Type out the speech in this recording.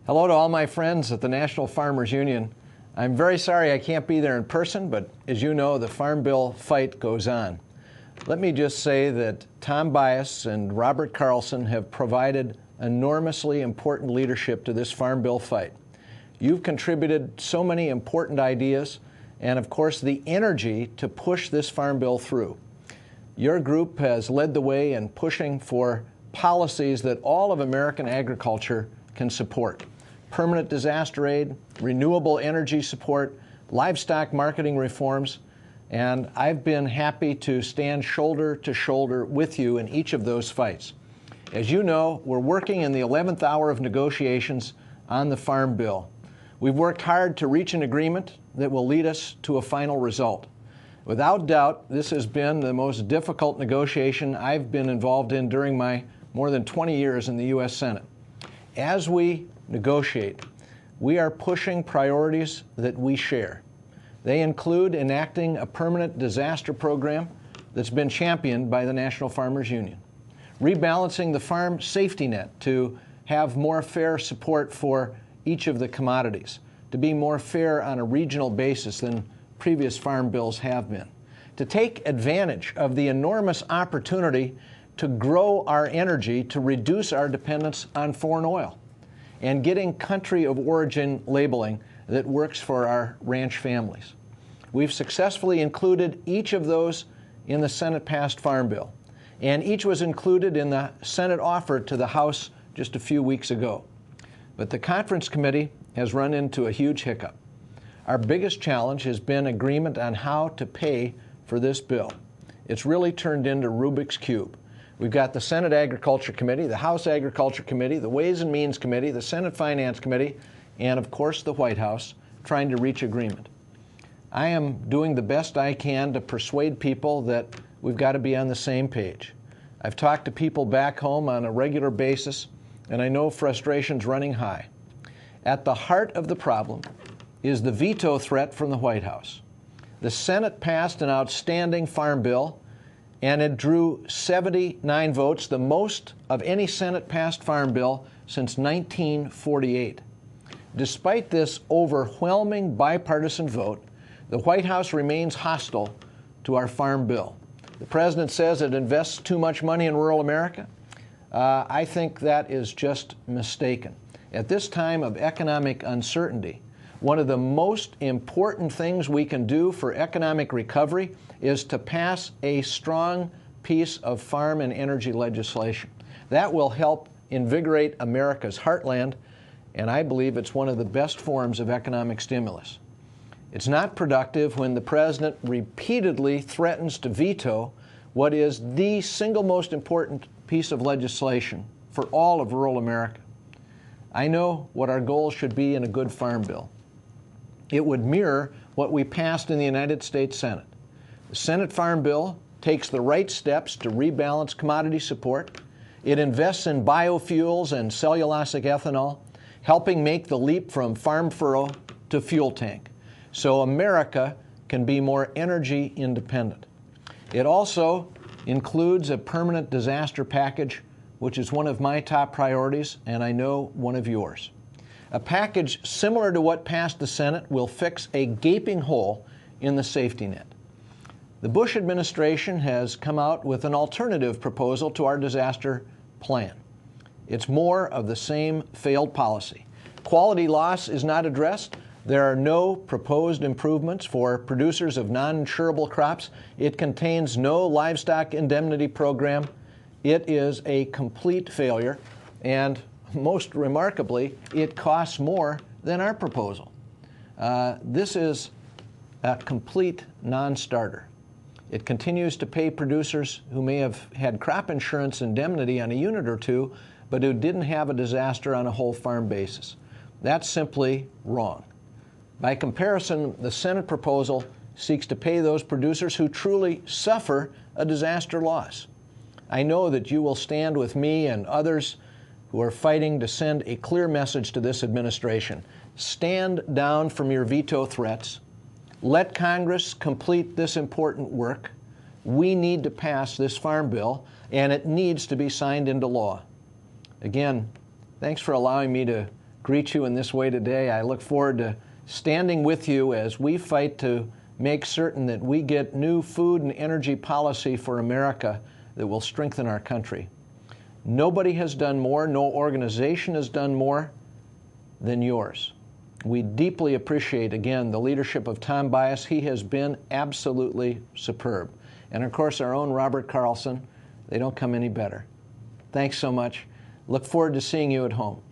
Hello to all my friends at the National Farmers Union. I'm very sorry I can't be there in person, but as you know, the Farm Bill fight goes on. Let me just say that Tom Bias and Robert Carlson have provided enormously important leadership to this Farm Bill fight. You've contributed so many important ideas and, of course, the energy to push this Farm Bill through. Your group has led the way in pushing for policies that all of American agriculture can support. Permanent disaster aid, renewable energy support, livestock marketing reforms, and I've been happy to stand shoulder to shoulder with you in each of those fights. As you know, we're working in the 11th hour of negotiations on the Farm Bill. We've worked hard to reach an agreement that will lead us to a final result. Without doubt, this has been the most difficult negotiation I've been involved in during my more than 20 years in the U.S. Senate. As we negotiate, we are pushing priorities that we share. They include enacting a permanent disaster program that's been championed by the National Farmers Union, rebalancing the farm safety net to have more fair support for each of the commodities, to be more fair on a regional basis than previous farm bills have been, to take advantage of the enormous opportunity to grow our energy to reduce our dependence on foreign oil, and getting country of origin labeling that works for our ranch families. We've successfully included each of those in the Senate-passed Farm Bill, and each was included in the Senate offer to the House just a few weeks ago. But the Conference Committee has run into a huge hiccup. Our biggest challenge has been agreement on how to pay for this bill. It's really turned into Rubik's Cube. We've got the Senate Agriculture Committee, the House Agriculture Committee, the Ways and Means Committee, the Senate Finance Committee, and of course the White House trying to reach agreement. I am doing the best I can to persuade people that we've got to be on the same page. I've talked to people back home on a regular basis, and I know frustration's running high. At the heart of the problem is the veto threat from the White House. The Senate passed an outstanding farm bill, and it drew 79 votes, the most of any Senate-passed farm bill since 1948. Despite this overwhelming bipartisan vote, the White House remains hostile to our farm bill. The president says it invests too much money in rural America. I think that is just mistaken. At this time of economic uncertainty, one of the most important things we can do for economic recovery is to pass a strong piece of farm and energy legislation. That will help invigorate America's heartland, and I believe it's one of the best forms of economic stimulus. It's not productive when the president repeatedly threatens to veto what is the single most important piece of legislation for all of rural America. I know what our goals should be in a good farm bill. It would mirror what we passed in the United States Senate. The Senate Farm Bill takes the right steps to rebalance commodity support. It invests in biofuels and cellulosic ethanol, helping make the leap from farm furrow to fuel tank, so America can be more energy independent. It also includes a permanent disaster package, which is one of my top priorities, and I know one of yours. A package similar to what passed the Senate will fix a gaping hole in the safety net. The Bush administration has come out with an alternative proposal to our disaster plan. It's more of the same failed policy. Quality loss is not addressed. There are no proposed improvements for producers of non-insurable crops. It contains no livestock indemnity program. It is a complete failure, and most remarkably, it costs more than our proposal. This is a complete non-starter. It continues to pay producers who may have had crop insurance indemnity on a unit or two, but who didn't have a disaster on a whole farm basis. That's simply wrong. By comparison, the Senate proposal seeks to pay those producers who truly suffer a disaster loss. I know that you will stand with me and others who are fighting to send a clear message to this administration. Stand down from your veto threats. Let Congress complete this important work. We need to pass this farm bill, and it needs to be signed into law. Again, thanks for allowing me to greet you in this way today. I look forward to standing with you as we fight to make certain that we get new food and energy policy for America that will strengthen our country. Nobody has done more, no organization has done more than yours. We deeply appreciate, again, the leadership of Tom Bias. He has been absolutely superb. And of course, our own Robert Carlson. They don't come any better. Thanks so much. Look forward to seeing you at home.